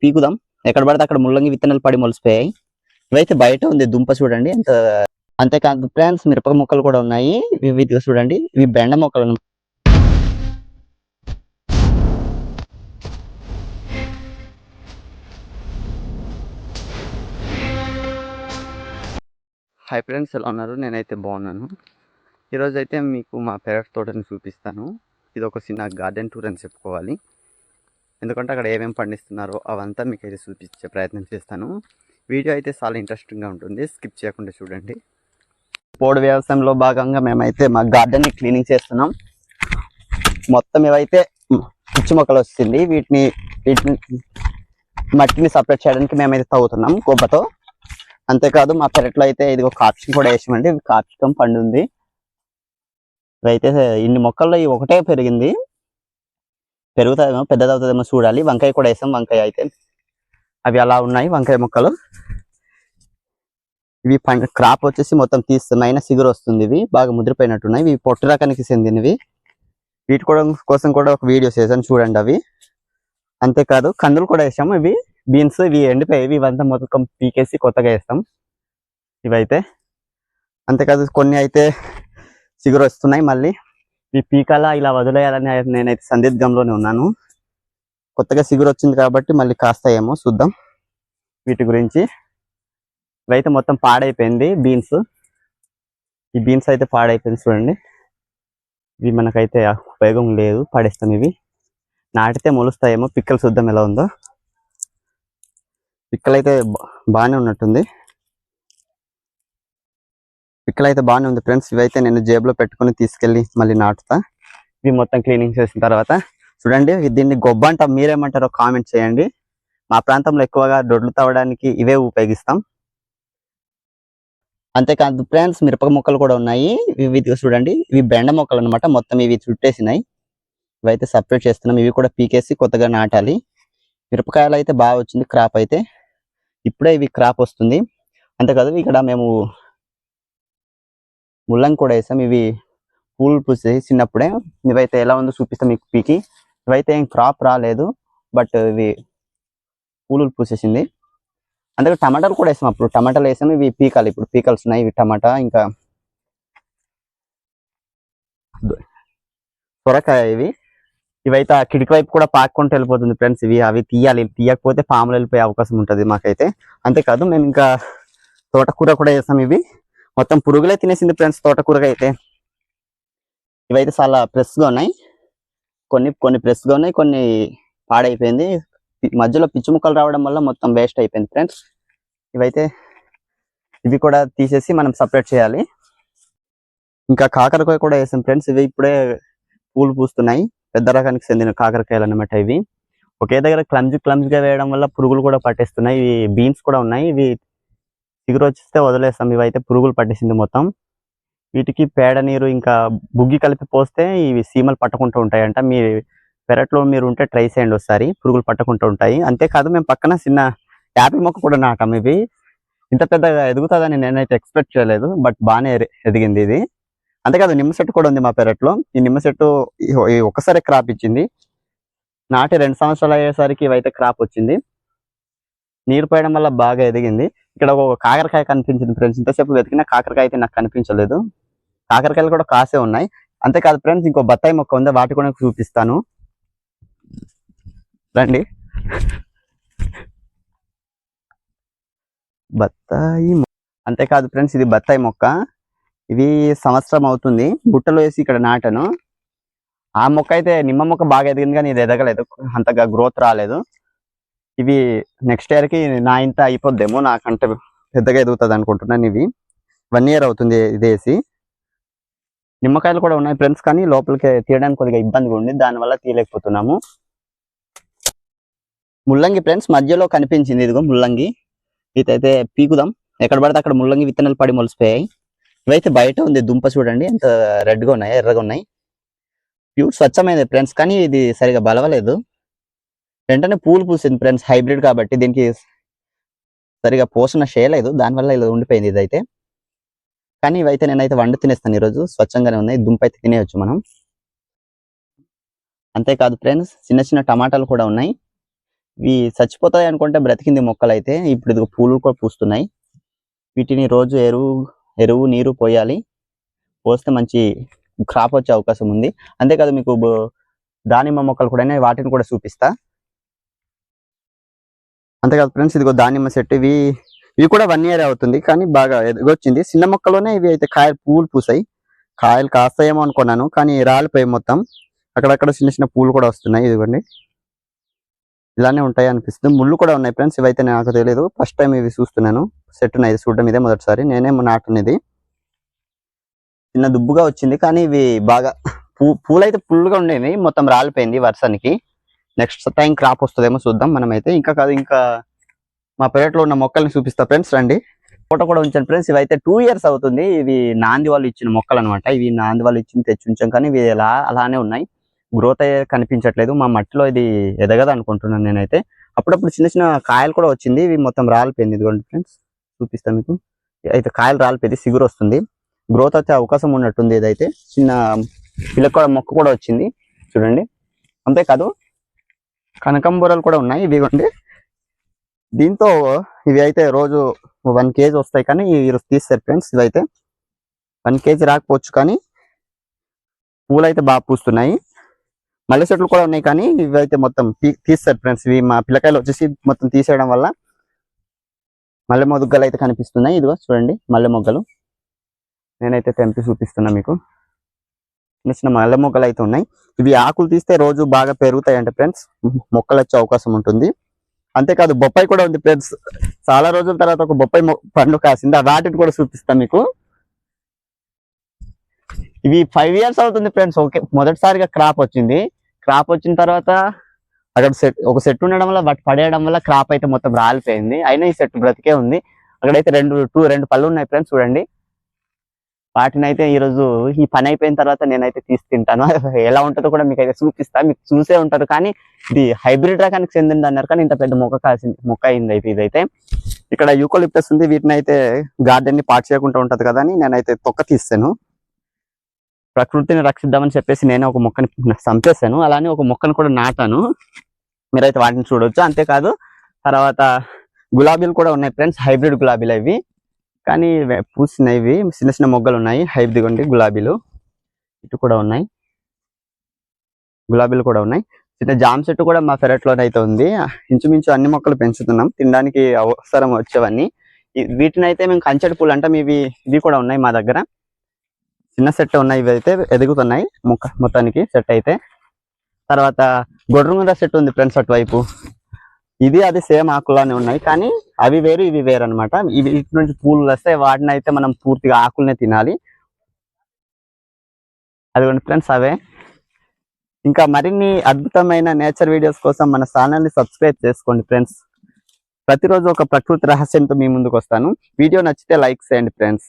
పీకుదాం. ఎక్కడ పడితే అక్కడ ముల్లంగి విత్తనాలు పడి మొలిసిపోయాయి. ఇవైతే బయట ఉంది దుంప చూడండి ఎంత. అంతేకాదు ఫ్రెండ్స్ మిరప మొక్కలు కూడా ఉన్నాయి. ఇవి చూడండి, ఇవి బెండ మొక్కలు. హాయ్ ఫ్రెండ్స్, ఎలా ఉన్నారు? నేనైతే బాగున్నాను. ఈరోజు అయితే మీకు మా పెరట్ తోటని చూపిస్తాను. ఇది ఒక చిన్న గార్డెన్ టూర్ అని చెప్పుకోవాలి. ఎందుకంటే అక్కడ ఏమేమి పండిస్తున్నారో అవంతా మీకు అయితే చూపించే ప్రయత్నం చేస్తాను. వీడియో అయితే చాలా ఇంట్రెస్టింగ్గా ఉంటుంది, స్కిప్ చేయకుండా చూడండి. పోడు వ్యవసాయంలో భాగంగా మేమైతే మా గార్డెన్ని క్లీనింగ్ చేస్తున్నాం. మొత్తం ఇవైతే పిచ్చి మొక్కలు వస్తుంది. వీటిని మట్టిని సపరేట్ చేయడానికి మేమైతే తవ్వుతున్నాం గొప్పతో. అంతేకాదు మా పెరట్లో అయితే ఇదిగో కాప్సికం కూడా వేసామండి. కాప్సికం పండు ఉంది. ఇవైతే ఇన్ని మొక్కల్లో ఈ ఒకటే పెరిగింది. పెరుగుతుందేమో, పెద్దదవుతుందేమో చూడాలి. వంకాయ కూడా వేసాం. వంకాయ అయితే అవి అలా ఉన్నాయి వంకాయ మొక్కలు. ఇవి క్రాప్ వచ్చేసి మొత్తం తీస్తున్నాయి, సిగురు వస్తుంది. ఇవి బాగా ముదిరిపోయినట్టున్నాయి. ఇవి పొట్టు రకానికి చెందినవి. వీటి కూడా కోసం కూడా ఒక వీడియో చేసాను, చూడండి అవి. అంతేకాదు కందులు కూడా వేసాము. ఇవి బీన్స్, ఇవి ఎండిపోయి ఇవంతా మొత్తం పీకేసి కొత్తగా వేస్తాం ఇవైతే. అంతేకాదు కొన్ని అయితే సిగురు వస్తున్నాయి. మళ్ళీ ఈ పీకాలా ఇలా వదిలేయాలని నేనైతే సందిగ్ధంలోనే ఉన్నాను. కొత్తగా సిగురు వచ్చింది కాబట్టి మళ్ళీ కాస్తాయేమో చూద్దాం వీటి గురించి. ఇవైతే మొత్తం పాడైపోయింది బీన్స్. ఈ బీన్స్ అయితే పాడైపోయింది చూడండి. ఇవి మనకైతే ఉపయోగం లేదు, పడేస్తాం. ఇవి నాటితే మొలుస్తాయేమో. పిక్కలు చూద్దాం ఎలా ఉందో. పిక్కలైతే బాగానే ఉన్నట్టుంది. పిక్కలైతే బాగానే ఉంది ఫ్రెండ్స్. ఇవైతే నేను జేబులో పెట్టుకుని తీసుకెళ్ళి మళ్ళీ నాటుతా. ఇవి మొత్తం క్లీనింగ్ చేసిన తర్వాత చూడండి. దీన్ని గొబ్బ అంటాం, మీరేమంటారో కామెంట్ చేయండి. మా ప్రాంతంలో ఎక్కువగా దొడ్లు తవ్వడానికి ఇవే ఉపయోగిస్తాం. అంతేకాదు ఫ్రెండ్స్ మిరప మొక్కలు కూడా ఉన్నాయి. ఇవి చూడండి, ఇవి బెండ మొక్కలు అనమాట. మొత్తం ఇవి చుట్టేసినాయి. ఇవైతే సపరేట్ చేస్తున్నాం. ఇవి కూడా పీకేసి కొత్తగా నాటాలి. మిరపకాయలు అయితే బాగా వచ్చింది క్రాప్ అయితే. ఇప్పుడే ఇవి క్రాప్ వస్తుంది. అంతేకాదు ఇక్కడ మేము ముల్లంగి కూడా వేసాం. ఇవి పూలు పూసేసి చిన్నప్పుడే. ఇవైతే ఎలా ఉందో చూపిస్తాం మీకు పీకి. ఇవైతే ఏం క్రాప్ రాలేదు, బట్ ఇవి పూలు పూసేసింది. అందుకే టమాటాలు కూడా వేసాం. అప్పుడు టమాటాలు వేసాము. ఇవి పీకాలి, ఇప్పుడు పీకల్స్ ఉన్నాయి. ఇవి టమాటా, ఇంకా సొరకాయ. ఇవైతే ఆ కిటికీ వైపు కూడా పాక్కుంటూ వెళ్ళిపోతుంది ఫ్రెండ్స్. అవి తీయాలి. తీయకపోతే పాములు వెళ్ళిపోయే అవకాశం ఉంటుంది మాకైతే. అంతేకాదు మేము ఇంకా తోటకూర కూడా వేసాం. ఇవి మొత్తం పురుగులే తినేసింది ఫ్రెండ్స్ తోటకూరగా అయితే. ఇవైతే చాలా ఫ్రెష్గా ఉన్నాయి. కొన్ని ఫ్రెష్గా ఉన్నాయి, కొన్ని పాడైపోయింది. మధ్యలో పిచ్చి ముక్కలు రావడం వల్ల మొత్తం వేస్ట్ అయిపోయింది ఫ్రెండ్స్. ఇవి కూడా తీసేసి మనం సపరేట్ చేయాలి. ఇంకా కాకరకాయ కూడా వేసాం ఫ్రెండ్స్. ఇవి ఇప్పుడే పూలు పూస్తున్నాయి. పెద్ద రకానికి చెందిన కాకరకాయలు అన్నమాట. ఇవి ఒకే దగ్గర క్లమ్జీగా వేయడం వల్ల పురుగులు కూడా పట్టేస్తున్నాయి. ఇవి బీన్స్ కూడా ఉన్నాయి. ఇవి చిగురు వచ్చేస్తే వదిలేస్తాం. ఇవైతే పురుగులు పట్టేసింది మొత్తం. వీటికి పేడ నీరు ఇంకా బుగ్గి కలిపి పోస్తే ఇవి సీమలు పట్టుకుంటూ ఉంటాయంట. మీ పెరట్లో మీరు ఉంటే ట్రై చేయండి ఒకసారి, పురుగులు పట్టుకుంటూ ఉంటాయి. అంతేకాదు మేము పక్కన చిన్న యాపిల్ మొక్క కూడా నాటాం. ఇవి ఇంత పెద్దగా ఎదుగుతుందని నేనైతే ఎక్స్పెక్ట్ చేయలేదు, బట్ బాగానే ఎదిగింది ఇది. అంతేకాదు నిమ్మ చెట్టు కూడా ఉంది మా పెరట్లో. ఈ నిమ్మ చెట్టు ఒక్కసారి క్రాప్ ఇచ్చింది. నాటి 2 సంవత్సరాలు అయ్యేసరికి ఇవైతే క్రాప్ వచ్చింది. నీరు పోయడం వల్ల బాగా ఎదిగింది. ఇక్కడ ఒక కాకరకాయ కనిపించింది ఫ్రెండ్స్. ఇంతసేపు వెతికినా కాకరకాయ అయితే నాకు కనిపించలేదు. కాకరకాయలు కూడా కాసే ఉన్నాయి. అంతేకాదు ఫ్రెండ్స్ ఇంకో బత్తాయి మొక్క ఉంది, వాటి కూడా చూపిస్తాను రండి. బత్తాయి. అంతేకాదు ఫ్రెండ్స్ ఇది బత్తాయి మొక్క. ఇవి సంవత్సరం అవుతుంది. బుట్టలో వేసి ఇక్కడ నాటాను. ఆ మొక్క అయితే నిమ్మ మొక్క బాగా ఎదిగింది, కానీ ఇది ఎదగలేదు, అంతగా గ్రోత్ రాలేదు. ఇవి నెక్స్ట్ ఇయర్కి నా ఇంత అయిపోద్దేమో, నాకంటే పెద్దగా ఎదుగుతుంది అనుకుంటున్నాను. ఇవి 1 year అవుతుంది ఇదేసి. నిమ్మకాయలు కూడా ఉన్నాయి ఫ్రెండ్స్, కానీ లోపలికి తీయడానికి కొద్దిగా ఇబ్బందిగా ఉంది, దానివల్ల తీయలేకపోతున్నాము. ముల్లంగి ఫ్రెండ్స్ మధ్యలో కనిపించింది. ఇదిగో ముల్లంగి. ఇదైతే పీకుదాం. ఎక్కడ పడితే అక్కడ ముల్లంగి విత్తనాలు పడి మొలిసిపోయాయి. ఇవైతే బయట ఉంది దుంప చూడండి, ఎంత రెడ్గా ఉన్నాయి, ఎర్రగా ఉన్నాయి. ప్యూర్ స్వచ్ఛమైనది ఫ్రెండ్స్, కానీ ఇది సరిగా బలవలేదు. వెంటనే పూలు పూసింది ఫ్రెండ్స్. హైబ్రిడ్ కాబట్టి దీనికి సరిగా పోషణ చేయలేదు, దానివల్ల ఇలా ఉండిపోయింది ఇదైతే. కానీ ఇవైతే నేనైతే వండి తినేస్తాను ఈరోజు. స్వచ్ఛంగానే ఉన్నాయి. దుంప అయితే తినేయచ్చు మనం. అంతేకాదు ఫ్రెండ్స్ చిన్న చిన్న టమాటాలు కూడా ఉన్నాయి. ఇవి చచ్చిపోతాయి అనుకుంటే బ్రతికింది మొక్కలు అయితే ఇప్పుడు ఇది పూలు కూడా పూస్తున్నాయి. వీటిని రోజు ఎరువు నీరు పోయాలి. పోస్తే మంచి క్రాప్ వచ్చే అవకాశం ఉంది. అంతేకాదు మీకు దానిమ్మ మొక్కలు కూడా వాటిని కూడా చూపిస్తా. అంతేకాదు ఫ్రెండ్స్ ఇదిగో దానిమ్మ చెట్టు ఇవి కూడా 1 year అవుతుంది కానీ బాగా ఎదిగొచ్చింది. చిన్న మొక్కలోనే ఇవి అయితే పూలు పూసాయి. కాయలు కాస్తాయేమో అనుకున్నాను కానీ రాలిపోయి మొత్తం. అక్కడక్కడ చిన్న చిన్న పూలు కూడా వస్తున్నాయి. ఇదిగోండి ఇలానే ఉంటాయి అనిపిస్తుంది. ముళ్ళు కూడా ఉన్నాయి ఫ్రెండ్స్. ఇవైతే నాకు తెలియదు, ఫస్ట్ టైం ఇవి చూస్తున్నాను. చెట్టు ఇది చూడడం ఇదే మొదటిసారి. నేనేమో నాటునేది చిన్న దుబ్బుగా వచ్చింది కానీ ఇవి బాగా పూలు అయితే ఫుల్గా ఉండేవి, మొత్తం రాలిపోయింది వర్షానికి. నెక్స్ట్ టైం క్రాప్ వస్తుందేమో చూద్దాం. మనమైతే ఇంకా మా పెరట్లో ఉన్న మొక్కల్ని చూపిస్తా ఫ్రెండ్స్, రండి. ఫోటో కూడా ఉంచాను ఫ్రెండ్స్. ఇవైతే 2 years అవుతుంది. ఇవి నాంది వాళ్ళు ఇచ్చిన మొక్కలు అనమాట. ఇవి నాంది వాళ్ళు ఇచ్చిన తెచ్చి ఉంచాం కానీ ఇవి అలానే ఉన్నాయి. గ్రోత్ అయ్యే కనిపించట్లేదు. మా మట్టిలో ఇది ఎదగదు అనుకుంటున్నాను నేనైతే. అప్పుడప్పుడు చిన్న చిన్న కాయలు కూడా వచ్చింది. ఇవి మొత్తం రాలిపోయింది. ఇదిగోండి ఫ్రెండ్స్ చూపిస్తాను మీకు. అయితే కాయలు రాలిపోయింది, సిగురు వస్తుంది. గ్రోత్ వచ్చే అవకాశం ఉన్నట్టుంది. ఇదైతే చిన్న పిల్లకి కూడా మొక్క కూడా వచ్చింది చూడండి. అంతేకాదు కనకంబూరలు కూడా ఉన్నాయి. ఇవిగోండి దీంతో ఇవి అయితే రోజు 1 kg వస్తాయి కానీ ఈరోజు తీస్తారు ఫ్రెండ్స్. ఇవైతే 1 kg రాకపోవచ్చు కానీ పూలు అయితే బాగా పూస్తున్నాయి. మల్లె చెట్లు కూడా ఉన్నాయి కానీ ఇవైతే మొత్తం తీస్తారు ఫ్రెండ్స్. ఇవి మా పిల్లకాయలు వచ్చేసి మొత్తం తీసేయడం వల్ల మల్లె మొగ్గలు అయితే కనిపిస్తున్నాయి. ఇదిగో చూడండి మల్లె మొగ్గలు. నేనైతే తెంపి చూపిస్తున్నా మీకు. చిన్న చిన్న మల్లె మొగ్గలు అయితే ఉన్నాయి. ఇవి ఆకులు తీస్తే రోజు బాగా పెరుగుతాయి అంటే ఫ్రెండ్స్, మొక్కలు వచ్చే అవకాశం ఉంటుంది. అంతేకాదు బొప్పాయి కూడా ఉంది ఫ్రెండ్స్. చాలా రోజుల తర్వాత ఒక బొప్పాయి పండు కాసింది. వాటిని కూడా చూపిస్తాను మీకు. ఇవి 5 years అవుతుంది ఫ్రెండ్స్. ఓకే, మొదటిసారిగా క్రాప్ వచ్చింది. క్రాప్ వచ్చిన తర్వాత అక్కడ ఒక సెట్ ఉండడం వల్ల వాటి పడేయడం వల్ల క్రాప్ అయితే మొత్తం రాలిపోయింది. అయినా ఈ సెట్ బ్రతికే ఉంది. అక్కడైతే రెండు పళ్ళు ఉన్నాయి ఫ్రెండ్స్ చూడండి. వాటిని అయితే ఈరోజు ఈ పని అయిపోయిన తర్వాత నేనైతే తీసి తింటాను. ఎలా ఉంటుందో కూడా మీకు అయితే చూపిస్తా. మీకు చూసే ఉంటారు కానీ ఇది హైబ్రిడ్ రకానికి చెందింది అన్నారు కానీ ఇంత పెద్ద మొక్క అయింది అయితే ఇదైతే. ఇక్కడ యూకలిప్టస్ ఉంది. వీటిని అయితే గార్డెన్ ని పాటు చేయకుండా ఉంటది కదా అని నేనైతే తొక్క తీస్తాను. ప్రకృతిని రక్షిద్దామని చెప్పేసి నేనే ఒక మొక్కని చంపేశాను. అలానే ఒక మొక్కను కూడా నాటాను. మీరైతే వాటిని చూడొచ్చు. అంతేకాదు తర్వాత గులాబీలు కూడా ఉన్నాయి ఫ్రెండ్స్. హైబ్రిడ్ గులాబీలు అవి కానీ పూసినవి చిన్న చిన్న మొగ్గలు ఉన్నాయి. హైబ్రిడ్ గులాబీలు ఇటు కూడా ఉన్నాయి. గులాబీలు కూడా ఉన్నాయి. చిన్న జామ చెట్టు కూడా మా పెరట్లోనైతే ఉంది. ఇంచుమించు అన్ని మొక్కలు పెంచుతున్నాం తినడానికి అవసరం వచ్చేవన్నీ. వీటిని అయితే మేము కంచెడి పూలు అంటాం. ఇవి కూడా ఉన్నాయి మా దగ్గర. చిన్న సెట్ ఉన్నాయి. ఇవి అయితే ఎదుగుతున్నాయి మొత్తానికి సెట్ అయితే. తర్వాత గొడ్రంగుండ సెట్ ఉంది ఫ్రెండ్స్ అటువైపు. ఇది అది సేమ్ ఆకుల్లానే ఉన్నాయి కానీ అవి వేరు ఇవి వేరు అనమాట. వీటి నుంచి పూలు వస్తే వాటిని అయితే మనం పూర్తిగా ఆకులనే తినాలి. అదిగోండి ఫ్రెండ్స్ అవే. ఇంకా మరిన్ని అద్భుతమైన నేచర్ వీడియోస్ కోసం మన ఛానల్ని సబ్స్క్రైబ్ చేసుకోండి ఫ్రెండ్స్. ప్రతిరోజు ఒక ప్రకృతి రహస్యంతో మీ ముందుకు వస్తాను. వీడియో నచ్చితే లైక్ చేయండి ఫ్రెండ్స్.